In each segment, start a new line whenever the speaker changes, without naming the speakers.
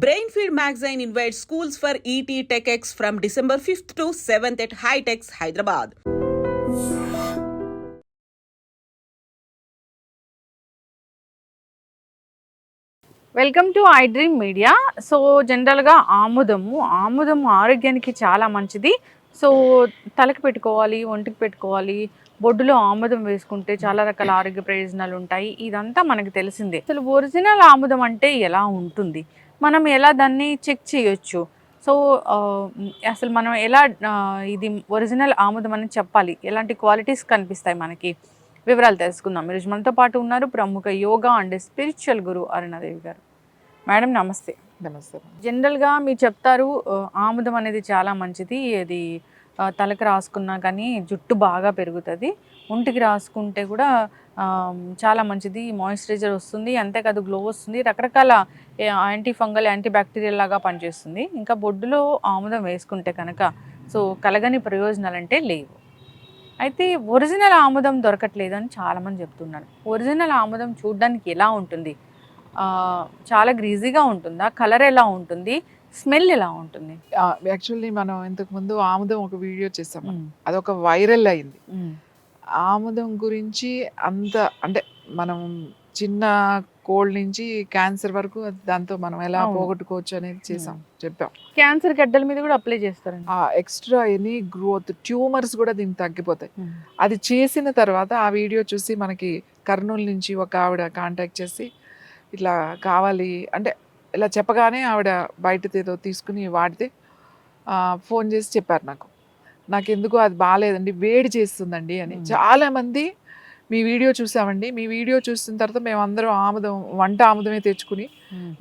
Brainfeed magazine invites schools for ET TechX from December 5th to 7th at High-Techs, Hyderabad.
Welcome to I dream media. So జనరల్గా ఆముదము ఆరోగ్యానికి చాలా మంచిది. So తలకి పెట్టుకోవాలి, ఒంటికి పెట్టుకోవాలి, బొడ్డులో ఆముదం వేసుకుంటే చాలా రకాల ఆరోగ్య ప్రయోజనాలు ఉంటాయి. ఇదంతా మనకు తెలిసిందే. అసలు ఒరిజినల్ ఆముదం అంటే ఎలా ఉంటుంది, మనం ఎలా దాన్ని చెక్ చేయొచ్చు, సో అసలు మనం ఎలా ఇది ఒరిజినల్ ఆముదం అని చెప్పాలి, ఎలాంటి క్వాలిటీస్ కనిపిస్తాయి మనకి, వివరాలు తెలుసుకుందాం. మీరు మనతో పాటు ఉన్నారు ప్రముఖ యోగా అండ్ స్పిరిచువల్ గురు అరుణాదేవి గారు. మేడం నమస్తే.
నమస్తే.
జనరల్గా మీరు చెప్తారు ఆముదం అనేది చాలా మంచిది, అది తలకు రాసుకున్నా కానీ జుట్టు బాగా పెరుగుతుంది, ఒంటికి రాసుకుంటే కూడా చాలా మంచిది, మాయిశ్చరైజర్ వస్తుంది, అంతేకాదు గ్లో వస్తుంది, రకరకాల యాంటీ ఫంగల్ యాంటీ బ్యాక్టీరియల్ లాగా పనిచేస్తుంది. ఇంకా బొడ్డులో ఆముదం వేసుకుంటే కనుక సో కలగని ప్రయోజనాలు అంటే లేవు. అయితే ఒరిజినల్ ఆముదం దొరకట్లేదు అని చాలామంది చెప్తున్నారు. ఒరిజినల్ ఆముదం చూడడానికి ఎలా ఉంటుంది, చాలా గ్రీజీగా ఉంటుందా, కలర్ ఎలా ఉంటుంది, స్మెల్ ఎలా ఉంటుంది?
యాక్చువల్లీ మనం ఇంతకు ముందు ఆముదం ఒక వీడియో చేసాము, అదొక వైరల్ అయింది. ఆముదం గురించి అంత అంటే మనం చిన్న కోల్డ్ నుంచి క్యాన్సర్ వరకు దాంతో మనం ఎలా పోగొట్టుకోవచ్చు అనేది చెప్పాం.
క్యాన్సర్ గడ్డల మీద కూడా అప్లై చేస్తారండి.
ఎక్స్ట్రా ఎనీ గ్రోత్ ట్యూమర్స్ కూడా దీనికి తగ్గిపోతాయి. అది చేసిన తర్వాత ఆ వీడియో చూసి మనకి కర్నూలు నుంచి ఒక ఆవిడ కాంటాక్ట్ చేసి ఇట్లా కావాలి అంటే ఇలా చెప్పగానే ఆవిడ బయటది ఏదో తీసుకుని వాడితే ఫోన్ చేసి చెప్పారు నాకు ఎందుకో అది బాగాలేదండి, వేడి చేస్తుందండి అని. చాలామంది మీ వీడియో చూసామండి, మీ వీడియో చూసిన తర్వాత మేము అందరం వంట ఆముదమే తెచ్చుకుని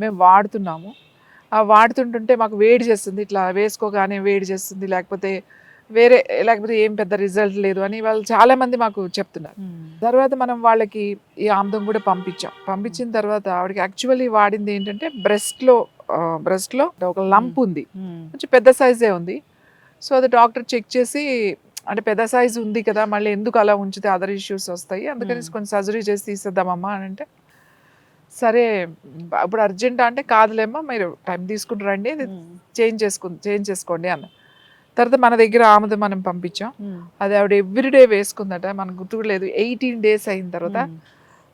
మేము వాడుతున్నాము, వాడుతుంటుంటే మాకు వేడి చేస్తుంది, ఇట్లా వేసుకోగానే వేడి చేస్తుంది, లేకపోతే ఏం పెద్ద రిజల్ట్ లేదు అని వాళ్ళు చాలామంది మాకు చెప్తున్నారు. తర్వాత మనం వాళ్ళకి ఈ ఆముదం కూడా పంపించిన తర్వాత ఆవిడకి యాక్చువల్లీ వాడింది ఏంటంటే బ్రెస్ట్లో ఒక లంప్ ఉంది, కొంచెం పెద్ద సైజే ఉంది. సో అది డాక్టర్ చెక్ చేసి అంటే పెద్ద సైజు ఉంది కదా, మళ్ళీ ఎందుకు అలా ఉంచితే అదర్ ఇష్యూస్ వస్తాయి, అందుకని కొంచెం సర్జరీ చేసి తీసేద్దామమ్మా అని అంటే, సరే ఇప్పుడు అర్జెంట్ అంటే కాదులేమ్మా మీరు టైం తీసుకుని రండి, చేంజ్ చేసుకోండి అన్న. తర్వాత మన దగ్గర ఆముదం మనం పంపించాం, అది ఆవిడ ఎవ్రీడే వేసుకుందట, మనకు గుర్తులేదు. 18 days అయిన తర్వాత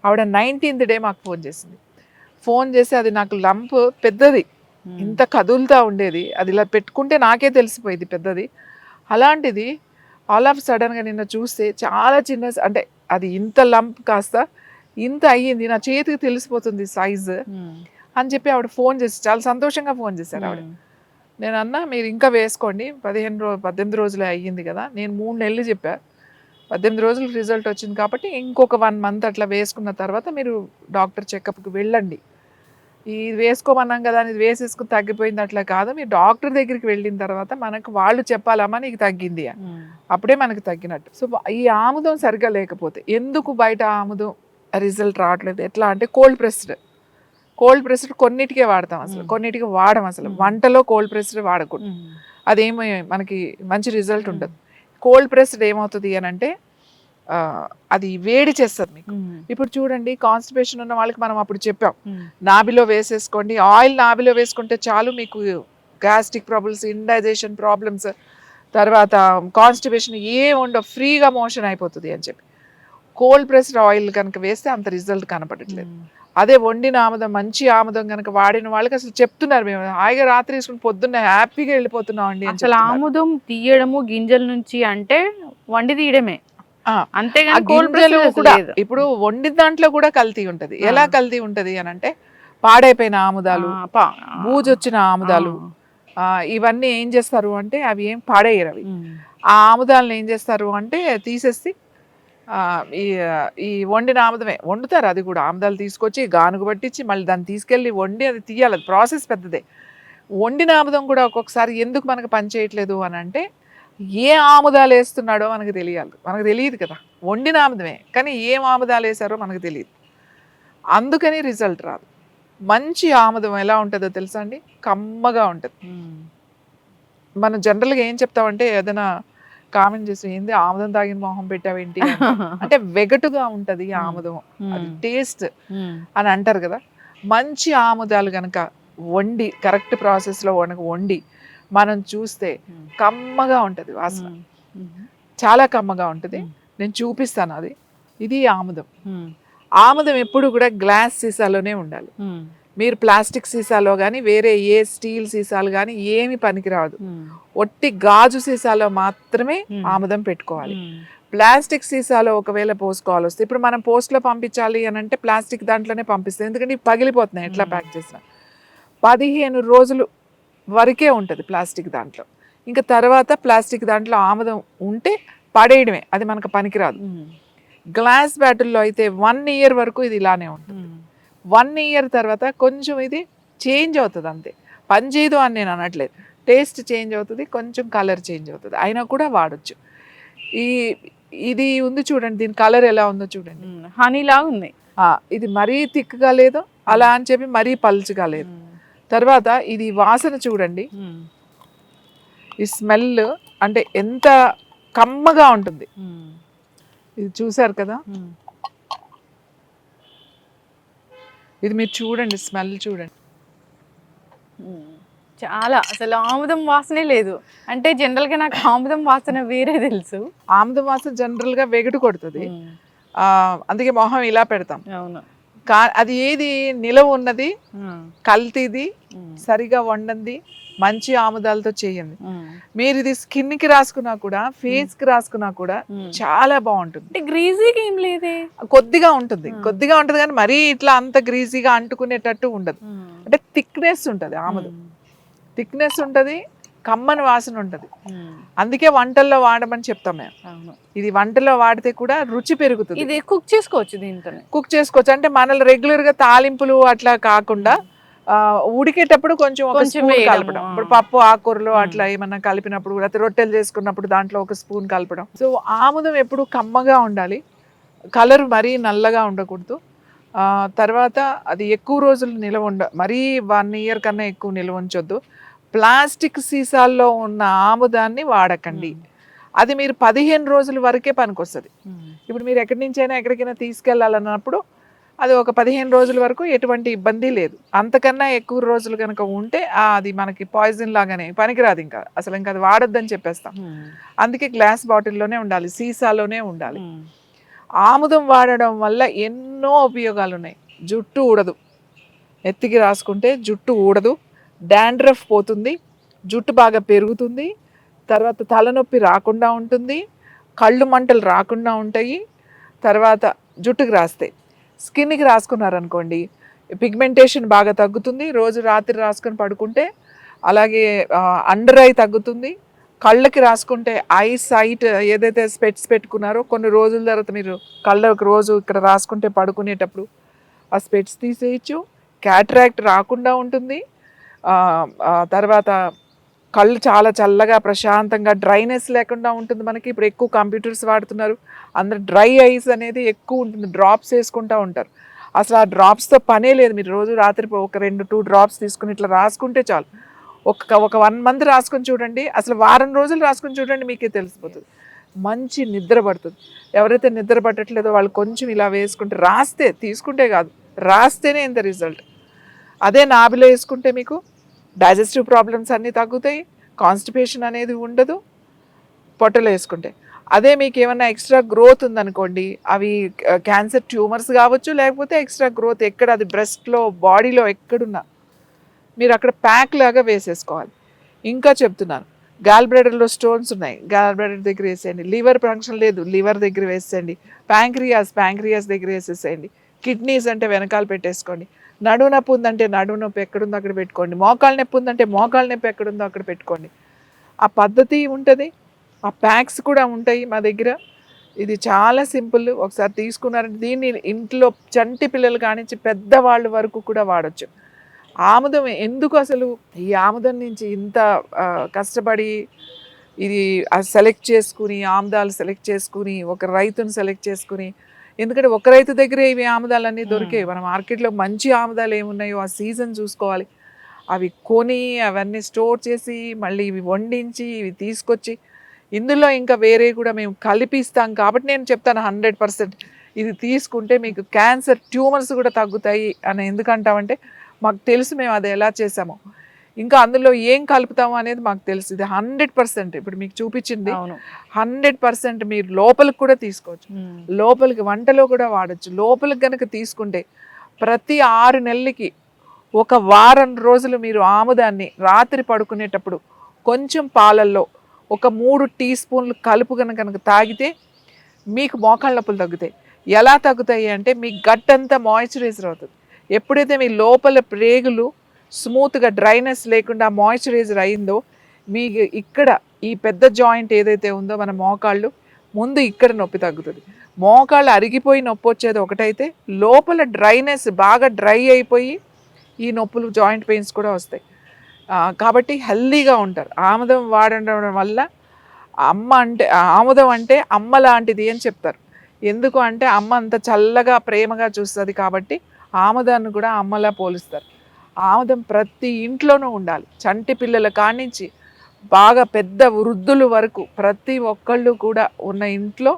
ఆవిడ 19th day మాకు ఫోన్ చేసి అది నాకు లంప్ పెద్దది, ఇంత కదులుతూ ఉండేది, అది ఇలా పెట్టుకుంటే నాకే తెలిసిపోయింది పెద్దది, అలాంటిది ఆల్ ఆఫ్ సడన్గా నిన్న చూస్తే చాలా చిన్న, అంటే అది ఇంత లంప్ కాస్త ఇంత అయ్యింది, నా చేతికి తెలిసిపోతుంది సైజు అని చెప్పి ఆవిడ ఫోన్ చేసి చాలా సంతోషంగా ఫోన్ చేశారు ఆవిడ. నేను అన్నా మీరు ఇంకా వేసుకోండి, 18 రోజులే అయ్యింది కదా, నేను 3 నెలలు చెప్పా, 18 రోజులు రిజల్ట్ వచ్చింది కాబట్టి ఇంకొక 1 month అట్లా వేసుకున్న తర్వాత మీరు డాక్టర్ చెకప్కి వెళ్ళండి, ఇది వేసుకోమన్నాం కదా ఇది వేసేసుకుని తగ్గిపోయింది అట్లా కాదు, మీరు డాక్టర్ దగ్గరికి వెళ్ళిన తర్వాత మనకు వాళ్ళు చెప్పాలమ్మా నీకు తగ్గింది అని, అప్పుడే మనకు తగ్గినట్టు. సో ఈ ఆముదం సరిగా లేకపోతే ఎందుకు బయట ఆముదం రిజల్ట్ రావట్లేదు, ఎట్లా అంటే కోల్డ్ ప్రెస్డ్ కొన్నిటికే వాడతాం, అసలు కొన్నిటికి వాడడం, అసలు వంటలో కోల్డ్ ప్రెస్డ్ వాడకూడదు, అదేమో మనకి మంచి రిజల్ట్ ఉండదు. కోల్డ్ ప్రెస్డ్ ఏమవుతుంది అని అంటే అది వేడి చేస్తుంది మీకు. ఇప్పుడు చూడండి కాన్స్టిపేషన్ ఉన్న వాళ్ళకి మనం అప్పుడు చెప్పాం నాభిలో వేసేసుకోండి, ఆయిల్ నాభిలో వేసుకుంటే చాలు మీకు గ్యాస్ట్రిక్ ప్రాబ్లమ్స్, ఇండైజెషన్ ప్రాబ్లమ్స్, తర్వాత కాన్స్టిపేషన్ ఏం ఉండవు, ఫ్రీగా మోషన్ అయిపోతుంది అని చెప్పి. కోల్డ్ ప్రెస్డ్ ఆయిల్ కనుక వేస్తే అంత రిజల్ట్ కనపడట్లేదు. అదే వండిన ఆముదం, మంచి ఆముదం కనుక వాడిన వాళ్ళకి అసలు చెప్తున్నారు, మేము హాయిగా రాత్రి వేసుకుని పొద్దున్న హ్యాపీగా వెళ్ళిపోతున్నాం అండి. అసలు
ఆముదం తీయడము గింజల నుంచి అంటే వండి తీయడమే, అంతేగాని
కూడా ఇప్పుడు వండిన దాంట్లో కూడా కల్తీ ఉంటది. ఎలా కల్తీ ఉంటది అని అంటే పాడైపోయిన ఆముదాలు, బూజొచ్చిన ఆముదాలు, ఇవన్నీ ఏం చేస్తారు అంటే అవి ఏం పాడేయరు, అవి ఆ ఆముదాలను ఏం చేస్తారు అంటే తీసేసి ఈ వండిన ఆముదమే వండుతారు, అది కూడా ఆముదాలు తీసుకొచ్చి గానుగు పట్టించి మళ్ళీ దాన్ని తీసుకెళ్ళి వండి అది తీయాలి, అది ప్రాసెస్ పెద్దదే. వండిన ఆముదం కూడా ఒక్కొక్కసారి ఎందుకు మనకు పని చేయట్లేదు అని అంటే ఏ ఆముదాలు వేస్తున్నాడో మనకు తెలియదు కదా, వండిన ఆముదమే కానీ ఏం ఆముదాలు వేసారో మనకు తెలియదు, అందుకని రిజల్ట్ రాదు. మంచి ఆముదం ఎలా ఉంటుందో తెలుసా అండి, కమ్మగా ఉంటుంది. మనం జనరల్గా ఏం చెప్తామంటే ఏదైనా కామెంట్ చేసి ఏంది ఆముదం తాగిన మొహం పెట్టావేంటి అంటే వెగటుగా ఉంటది ఆముదం, అది టేస్ట్ అని అంటారు కదా. మంచి ఆముదాలు గనక వండి కరెక్ట్ ప్రాసెస్లో వండి మనం చూస్తే కమ్మగా ఉంటుంది వాసన, చాలా కమ్మగా ఉంటుంది. నేను చూపిస్తాను అది. ఇది ఆముదం. ఆముదం ఎప్పుడు కూడా గ్లాస్ సీసాలోనే ఉండాలి. మీరు ప్లాస్టిక్ సీసాలో కానీ వేరే ఏ స్టీల్ సీసాలు కానీ ఏమి పనికిరాదు. ఒట్టి గాజు సీసాలో మాత్రమే ఆముదం పెట్టుకోవాలి. ప్లాస్టిక్ సీసాలో ఒకవేళ పోసుకోవాలి వస్తే, ఇప్పుడు మనం పోస్ట్లో పంపించాలి అని అంటే ప్లాస్టిక్ దాంట్లోనే పంపిస్తాం, ఎందుకంటే ఇవి పగిలిపోతున్నాయి ఎట్లా ప్యాక్ చేసినా. 15 రోజులు వరకే ఉంటుంది ప్లాస్టిక్ దాంట్లో. ఇంకా తర్వాత ప్లాస్టిక్ దాంట్లో ఆముదం ఉంటే పడేయడమే, అది మనకు పనికిరాదు. గ్లాస్ బాటిల్లో అయితే 1 ఇయర్ వరకు ఇది ఇలానే ఉంటుంది. 1 ఇయర్ తర్వాత కొంచెం ఇది చేంజ్ అవుతుంది అంతే, పని చేయదు అని నేను అనట్లేదు. టేస్ట్ చేంజ్ అవుతుంది, కొంచెం కలర్ చేంజ్ అవుతుంది, అయినా కూడా వాడచ్చు. ఇది ఉంది చూడండి, దీని కలర్ ఎలా ఉందో చూడండి,
హనీలా ఉంది.
ఇది మరీ థిక్గా లేదు, అలా అని చెప్పి మరీ పల్చగా లేదు. తర్వాత ఇది వాసన చూడండి, ఈ స్మెల్ అంటే ఎంత కమ్మగా ఉంటుంది. ఇది చూసారు కదా, ఇది మీరు చూడండి, స్మెల్ చూడండి.
చాలా అసలు ఆముదం వాసనే లేదు. అంటే జనరల్గా నాకు ఆముదం వాసన వేరే తెలుసు.
ఆముదం వాసన జనరల్గా వెగటు కొడుతుంది, అందుకే మొహం ఇలా పెడతాం.
అవును,
అది ఏది నిలవ ఉన్నది, కల్తీది, సరిగా వండంది, మంచి ఆముదాలతో చేయండి. మీరు ఇది స్కిన్ కి రాసుకున్నా కూడా, ఫేస్ కి రాసుకున్నా కూడా చాలా బాగుంటుంది.
అంటే గ్రీజీగా ఏం లేదే,
కొద్దిగా ఉంటుంది కానీ మరీ ఇట్లా అంత గ్రీజీగా అంటుకునేటట్టు ఉండదు. అంటే థిక్నెస్ ఉంటుంది, ఆముదం థిక్నెస్ ఉంటుంది, కమ్మని వాసన ఉంటుంది. అందుకే వంటల్లో వాడమని చెప్తాం మేము. ఇది వంటలో వాడితే కూడా రుచి పెరుగుతుంది.
ఇది కుక్ చేసుకోవచ్చు, దీంతో
కుక్ చేసుకోవచ్చు. అంటే మనల్ని రెగ్యులర్ గా తాలింపులు అట్లా కాకుండా ఉడికేటప్పుడు కొంచెం ఒక స్పూన్ కలపడం. ఇప్పుడు పప్పు ఆకుకూరలు అట్లా ఏమన్నా కలిపినప్పుడు, లేకపోతే రొట్టెలు చేసుకున్నప్పుడు దాంట్లో ఒక స్పూన్ కలపడం. సో ఆముదం ఎప్పుడు కమ్మగా ఉండాలి, కలర్ మరీ నల్లగా ఉండకూడదు. తర్వాత అది ఎక్కువ రోజులు నిల్వ మరీ 1 ఇయర్ కన్నా ఎక్కువ నిల్వ ఉంచొద్దు. ప్లాస్టిక్ సీసాల్లో ఉన్న ఆముదాన్ని వాడకండి, అది మీరు 15 రోజుల వరకే పనికొస్తుంది. ఇప్పుడు మీరు ఎక్కడి నుంచైనా ఎక్కడికైనా తీసుకెళ్ళాలన్నప్పుడు అది ఒక 15 రోజుల వరకు ఎటువంటి ఇబ్బంది లేదు. అంతకన్నా ఎక్కువ రోజులు కనుక ఉంటే అది మనకి పాయిజన్ లాగానే పనికిరాదు, ఇంకా అసలు ఇంకా అది వాడొద్దని చెప్పేస్తాం. అందుకే గ్లాస్ బాటిల్లోనే ఉండాలి, సీసాలోనే ఉండాలి. ఆముదం వాడడం వల్ల ఎన్నో ఉపయోగాలు ఉన్నాయి. జుట్టు ఊడదు, ఎత్తికి రాసుకుంటే జుట్టు ఊడదు, డాండ్రఫ్ పోతుంది, జుట్టు బాగా పెరుగుతుంది, తర్వాత తలనొప్పి రాకుండా ఉంటుంది, కళ్ళు మంటలు రాకుండా ఉంటాయి. తర్వాత జుట్టుకి రాస్తే, స్కిన్కి రాసుకున్నారనుకోండి పిగ్మెంటేషన్ బాగా తగ్గుతుంది, రోజు రాత్రి రాసుకొని పడుకుంటే. అలాగే అండర్ ఐ తగ్గుతుంది. కళ్ళకి రాసుకుంటే ఐ సైట్ ఏదైతే స్పెట్స్ పెట్టుకున్నారో కొన్ని రోజుల తర్వాత మీరు కళ్ళకి రోజు ఇక్కడ రాసుకుంటే పడుకునేటప్పుడు ఆ స్పెట్స్ తీసేయచ్చు, క్యాటరాక్ట్ రాకుండా ఉంటుంది. తర్వాత కళ్ళు చాలా చల్లగా ప్రశాంతంగా డ్రైనెస్ లేకుండా ఉంటుంది మనకి. ఇప్పుడు ఎక్కువ కంప్యూటర్స్ వాడుతున్నారు, అందరు డ్రై ఐస్ అనేది ఎక్కువ ఉంటుంది, డ్రాప్స్ వేసుకుంటూ ఉంటారు. అసలు ఆ డ్రాప్స్తో పనే లేదు, మీరు రోజు రాత్రి ఒక 2-2 డ్రాప్స్ తీసుకుని ఇట్లా రాసుకుంటే చాలు. ఒక 1 మంత్ రాసుకొని చూడండి, అసలు వారం రోజులు రాసుకొని చూడండి, మీకే తెలిసిపోతుంది. మంచి నిద్ర పడుతుంది. ఎవరైతే నిద్ర పట్టట్లేదో వాళ్ళు కొంచెం ఇలా వేసుకుంటే, రాస్తే తీసుకుంటే కాదు, రాస్తేనే ఇంత రిజల్ట్. అదే నాభిలో వేసుకుంటే మీకు డైజెస్టివ్ ప్రాబ్లమ్స్ అన్నీ తగ్గుతాయి, కాన్స్టిపేషన్ అనేది ఉండదు పొట్టలో వేసుకుంటే. అదే మీకు ఏమన్నా ఎక్స్ట్రా గ్రోత్ ఉందనుకోండి, అవి క్యాన్సర్ ట్యూమర్స్ కావచ్చు, లేకపోతే ఎక్స్ట్రా గ్రోత్ ఎక్కడ, అది బ్రెస్ట్లో బాడీలో ఎక్కడున్నా మీరు అక్కడ ప్యాక్ లాగా వేసేసుకోవాలి. ఇంకా చెప్తున్నాను, గాల్ బ్లాడర్లో స్టోన్స్ ఉన్నాయి, గాల్ బ్లాడర్ దగ్గర వేసేయండి. లివర్ ఫంక్షన్ లేదు, లివర్ దగ్గర వేసేయండి. ప్యాంక్రియాస్ దగ్గర వేసేసేయండి. కిడ్నీస్ అంటే వెనకాల పెట్టేసుకోండి. నడువు నొప్పి ఉందంటే నడువు నొప్పి ఎక్కడుందో అక్కడ పెట్టుకోండి. మోకాళ్ళ నొప్పి ఉందంటే మోకాళ్ళ నొప్పి ఎక్కడుందో అక్కడ పెట్టుకోండి. ఆ పద్ధతి ఉంటుంది, ఆ ప్యాక్స్ కూడా ఉంటాయి మా దగ్గర. ఇది చాలా సింపుల్. ఒకసారి తీసుకున్నారంటే దీన్ని ఇంట్లో చంటి పిల్లలు కానించి పెద్దవాళ్ళ వరకు కూడా వాడచ్చు. ఆముదం ఎందుకు అసలు ఈ ఆముదం నుంచి ఇంత కష్టపడి ఇది సెలెక్ట్ చేసుకుని, ఆముదాలు సెలెక్ట్ చేసుకుని, ఒక రైతుని సెలెక్ట్ చేసుకుని, ఎందుకంటే ఒక రైతు దగ్గరే ఇవి ఆముదాలన్నీ దొరికాయి. మన మార్కెట్లో మంచి ఆముదాలు ఏమున్నాయో ఆ సీజన్ చూసుకోవాలి, అవి కొని అవన్నీ స్టోర్ చేసి మళ్ళీ ఇవి వండించి ఇవి తీసుకొచ్చి ఇందులో ఇంకా వేరే కూడా మేము కలిపిస్తాం. కాబట్టి నేను చెప్తాను 100% ఇది తీసుకుంటే మీకు క్యాన్సర్ ట్యూమర్స్ కూడా తగ్గుతాయి అని. ఎందుకంటామంటే మాకు తెలుసు మేము అది ఎలా చేసామో. ఇంకా అందులో ఏం కలుపుతాము అనేది మాకు తెలుసు. ఇది 100% ఇప్పుడు మీకు చూపించింది
అవును
100% మీరు లోపలికి కూడా తీసుకోవచ్చు, లోపలికి వంటలో కూడా వాడచ్చు. లోపలికి కనుక తీసుకుంటే ప్రతి 6 నెలలకి ఒక వారం రోజులు మీరు ఆముదాన్ని రాత్రి పడుకునేటప్పుడు కొంచెం పాలల్లో ఒక 3 టీ స్పూన్లు కలుపు కనుక తాగితే మీకు మోకాళ్ళ నొప్పులు తగ్గుతాయి. ఎలా తగ్గుతాయి అంటే మీ గట్ అంతా మాయిశ్చరైజర్ అవుతుంది. ఎప్పుడైతే మీ లోపల ప్రేగులు స్మూత్గా డ్రైనెస్ లేకుండా మాయిశ్చరైజర్ అయిందో మీకు ఇక్కడ ఈ పెద్ద జాయింట్ ఏదైతే ఉందో మన మోకాళ్ళు ముందు ఇక్కడ నొప్పి తగ్గుతుంది. మోకాళ్ళు అరిగిపోయి నొప్పి వచ్చేది ఒకటైతే లోపల డ్రైనెస్ బాగా డ్రై అయిపోయి ఈ నొప్పులు జాయింట్ పెయిన్స్ కూడా వస్తాయి. కాబట్టి హెల్దీగా ఉంటారు. ఆముదం వాడడం వల్ల ఆముదం అంటే అమ్మ లాంటిది అని చెప్తారు. ఎందుకు అంటే అమ్మ అంత చల్లగా ప్రేమగా చూస్తుంది కాబట్టి ఆముదాన్ని కూడా అమ్మలా పోలుస్తారు. ఆముదం ప్రతి ఇంట్లోనూ ఉండాలి. చంటి పిల్లల కానించి బాగా పెద్ద వృద్ధుల వరకు ప్రతి ఒక్కళ్ళు కూడా ఉన్న ఇంట్లో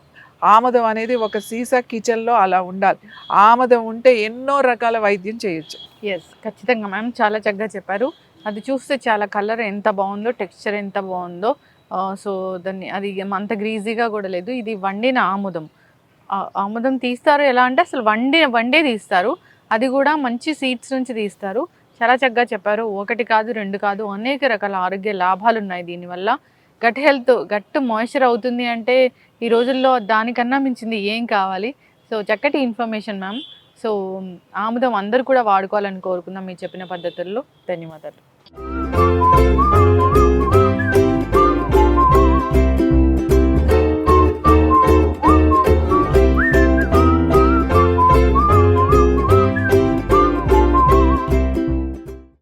ఆముదం అనేది ఒక సీసా కిచెన్లో అలా ఉండాలి. ఆముదం ఉంటే ఎన్నో రకాల వైద్యం చేయొచ్చు.
ఎస్ ఖచ్చితంగా మ్యామ్, చాలా చక్కగా చెప్పారు. అది చూస్తే చాలా కలర్ ఎంత బాగుందో, టెక్స్చర్ ఎంత బాగుందో. సో దాన్ని అది అంత గ్రీజీగా కూడా లేదు. ఇది వండిన ఆముదం. ఆముదం తీస్తారు ఎలా అంటే అసలు వండే తీస్తారు, అది కూడా మంచి సీడ్స్ నుంచి తీస్తారు. చాలా చక్కగా చెప్పారు. 1 కాదు 2 కాదు, అనేక రకాల ఆరోగ్య లాభాలు ఉన్నాయి దీనివల్ల. గట్ మాయిశ్చర్ అవుతుంది అంటే ఈ రోజుల్లో దానికన్నా మించింది ఏం కావాలి. సో చక్కటి ఇన్ఫర్మేషన్ మ్యామ్. సో ఆముదం అందరూ కూడా వాడుకోవాలని కోరుకుందాం మీరు చెప్పిన పద్ధతుల్లో. ధన్యవాదాలు.